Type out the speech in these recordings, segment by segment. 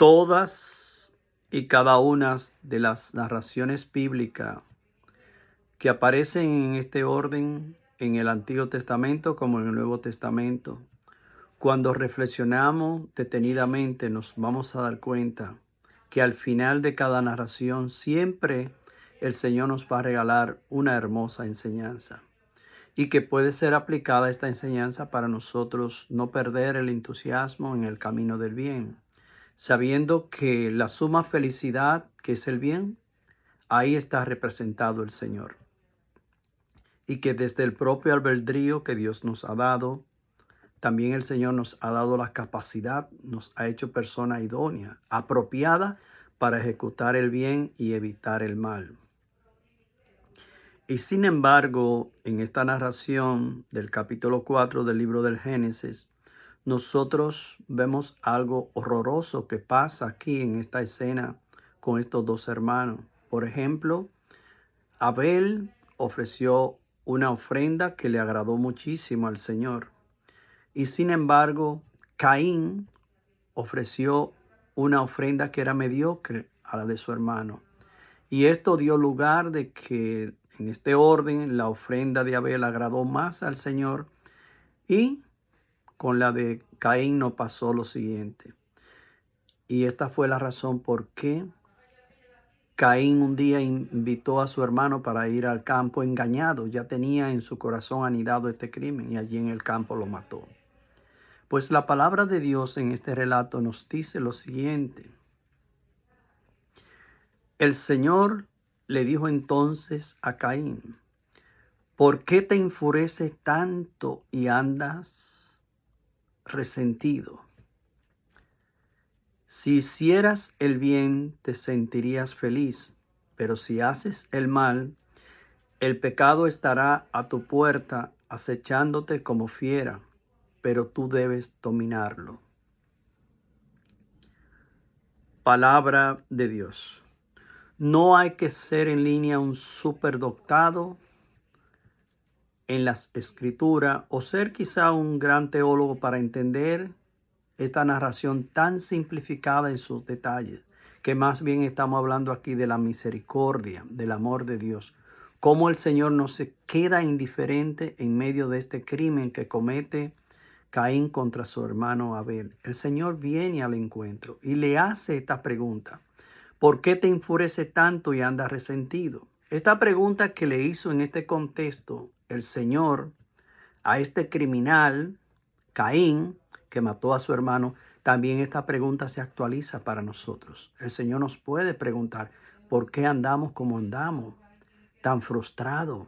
Todas y cada una de las narraciones bíblicas que aparecen en este orden en el Antiguo Testamento como en el Nuevo Testamento, cuando reflexionamos detenidamente nos vamos a dar cuenta que al final de cada narración siempre el Señor nos va a regalar una hermosa enseñanza y que puede ser aplicada esta enseñanza para nosotros no perder el entusiasmo en el camino del bien, sabiendo que la suma felicidad, que es el bien, ahí está representado el Señor. Y que desde el propio albedrío que Dios nos ha dado, también el Señor nos ha dado la capacidad, nos ha hecho persona idónea, apropiada para ejecutar el bien y evitar el mal. Y sin embargo, en esta narración del capítulo 4 del libro del Génesis, nosotros vemos algo horroroso que pasa aquí en esta escena con estos dos hermanos. Por ejemplo, Abel ofreció una ofrenda que le agradó muchísimo al Señor. Y sin embargo, Caín ofreció una ofrenda que era mediocre a la de su hermano. Y esto dio lugar de que en este orden la ofrenda de Abel agradó más al Señor y con la de Caín no pasó lo siguiente. Y esta fue la razón por qué Caín un día invitó a su hermano para ir al campo engañado. Ya tenía en su corazón anidado este crimen y allí en el campo lo mató. Pues la palabra de Dios en este relato nos dice lo siguiente. El Señor le dijo entonces a Caín: ¿por qué te enfureces tanto y andas resentido? Si hicieras el bien, te sentirías feliz, pero si haces el mal, el pecado estará a tu puerta acechándote como fiera, pero tú debes dominarlo. Palabra de Dios. No hay que ser en línea un superdotado en las escrituras o ser quizá un gran teólogo para entender esta narración tan simplificada en sus detalles, que más bien estamos hablando aquí de la misericordia, del amor de Dios. Cómo el Señor no se queda indiferente en medio de este crimen que comete Caín contra su hermano Abel. El Señor viene al encuentro y le hace esta pregunta: ¿por qué te enfurece tanto y andas resentido? Esta pregunta que le hizo en este contexto el Señor a este criminal, Caín, que mató a su hermano, también esta pregunta se actualiza para nosotros. El Señor nos puede preguntar: ¿por qué andamos como andamos? Tan frustrados,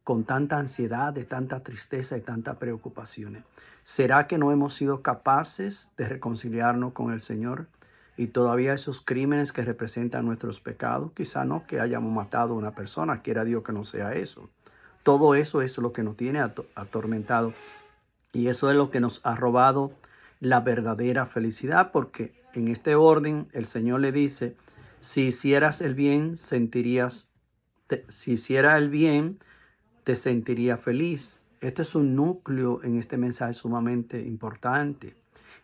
con tanta ansiedad, de tanta tristeza y tantas preocupaciones. ¿Será que no hemos sido capaces de reconciliarnos con el Señor? Y todavía esos crímenes que representan nuestros pecados, quizá no que hayamos matado a una persona, quiera Dios que no sea eso. Todo eso es lo que nos tiene atormentado y eso es lo que nos ha robado la verdadera felicidad, porque en este orden el Señor le dice: si hicieras el bien, si hiciera el bien, te sentiría feliz. Esto es un núcleo en este mensaje sumamente importante.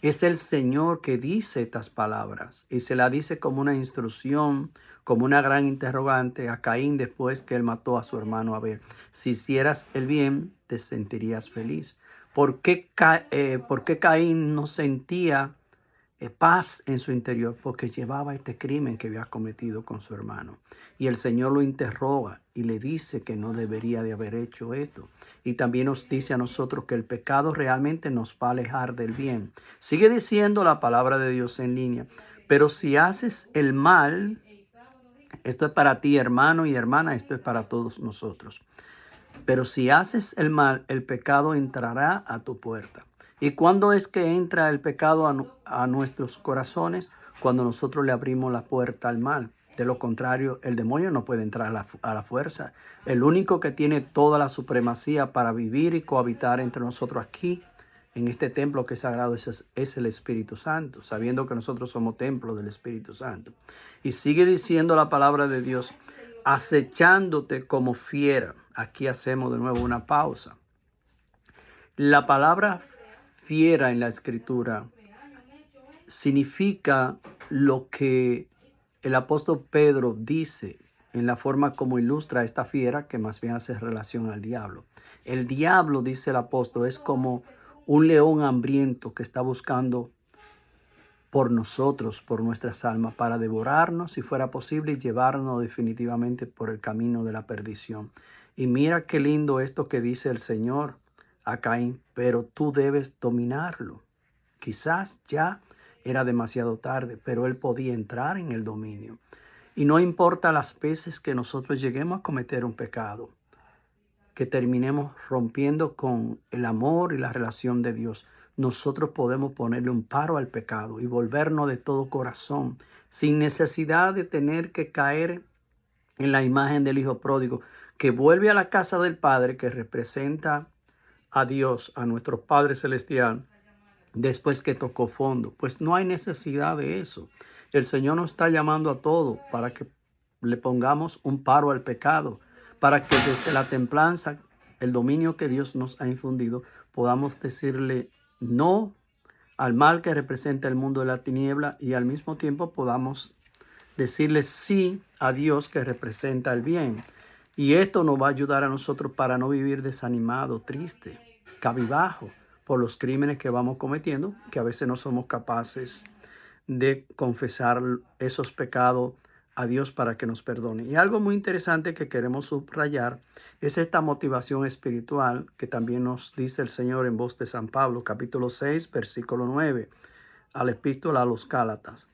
Es el Señor que dice estas palabras y se la dice como una instrucción, como una gran interrogante a Caín después que él mató a su hermano Abel. Si hicieras el bien, te sentirías feliz. ¿Por qué Caín no sentía paz en su interior? Porque llevaba este crimen que había cometido con su hermano. Y el Señor lo interroga y le dice que no debería de haber hecho esto. Y también nos dice a nosotros que el pecado realmente nos va a alejar del bien. Sigue diciendo la palabra de Dios en línea: pero si haces el mal, esto es para ti, hermano y hermana, esto es para todos nosotros. Pero si haces el mal, el pecado entrará a tu puerta. ¿Y cuándo es que entra el pecado a nuestros corazones? Cuando nosotros le abrimos la puerta al mal. De lo contrario, el demonio no puede entrar a la fuerza. El único que tiene toda la supremacía para vivir y cohabitar entre nosotros aquí, en este templo que es sagrado, es el Espíritu Santo, sabiendo que nosotros somos templo del Espíritu Santo. Y sigue diciendo la palabra de Dios: acechándote como fiera. Aquí hacemos de nuevo una pausa. La palabra fiera en la Escritura significa lo que el apóstol Pedro dice en la forma como ilustra a esta fiera, que más bien hace relación al diablo. El diablo, dice el apóstol, es como un león hambriento que está buscando por nosotros, por nuestras almas, para devorarnos si fuera posible y llevarnos definitivamente por el camino de la perdición. Y mira qué lindo esto que dice el Señor a Caín, pero tú debes dominarlo. Quizás ya era demasiado tarde, pero él podía entrar en el dominio. Y no importa las veces que nosotros lleguemos a cometer un pecado, que terminemos rompiendo con el amor y la relación de Dios, nosotros podemos ponerle un paro al pecado y volvernos de todo corazón, sin necesidad de tener que caer en la imagen del Hijo pródigo, que vuelve a la casa del Padre, que representa a Dios, a nuestro Padre Celestial, después que tocó fondo. Pues no hay necesidad de eso. El Señor nos está llamando a todos para que le pongamos un paro al pecado, para que desde la templanza, el dominio que Dios nos ha infundido, podamos decirle no al mal que representa el mundo de la tiniebla y al mismo tiempo podamos decirle sí a Dios que representa el bien. Y esto nos va a ayudar a nosotros para no vivir desanimado, triste, cabizbajo por los crímenes que vamos cometiendo, que a veces no somos capaces de confesar esos pecados a Dios para que nos perdone. Y algo muy interesante que queremos subrayar es esta motivación espiritual que también nos dice el Señor en voz de San Pablo, capítulo 6, versículo 9, a la epístola a los Gálatas.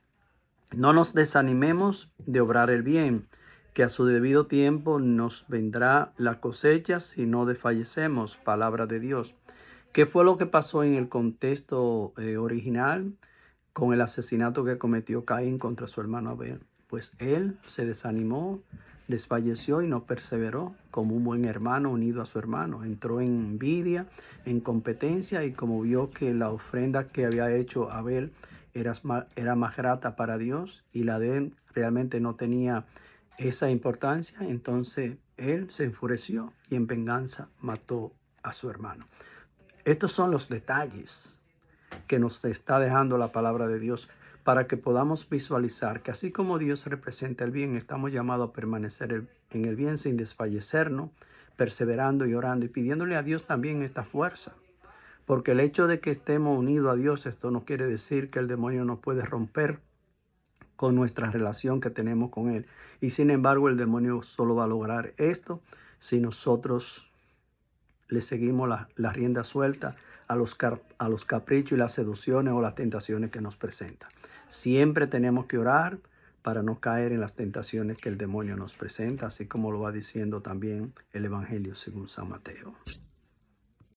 No nos desanimemos de obrar el bien, que a su debido tiempo nos vendrá la cosecha si no desfallecemos. Palabra de Dios. ¿Qué fue lo que pasó en el contexto original con el asesinato que cometió Caín contra su hermano Abel? Pues él se desanimó, desfalleció y no perseveró como un buen hermano unido a su hermano. Entró en envidia, en competencia, y como vio que la ofrenda que había hecho Abel era más grata para Dios y la de él realmente no tenía esa importancia, entonces él se enfureció y en venganza mató a su hermano. Estos son los detalles que nos está dejando la palabra de Dios para que podamos visualizar que así como Dios representa el bien, estamos llamados a permanecer en el bien sin desfallecernos, perseverando y orando y pidiéndole a Dios también esta fuerza. Porque el hecho de que estemos unidos a Dios, esto no quiere decir que el demonio no puede romper con nuestra relación que tenemos con Él. Y sin embargo, el demonio solo va a lograr esto si nosotros le seguimos la rienda suelta a los caprichos y las seducciones o las tentaciones que nos presenta. Siempre tenemos que orar para no caer en las tentaciones que el demonio nos presenta, así como lo va diciendo también el Evangelio según San Mateo.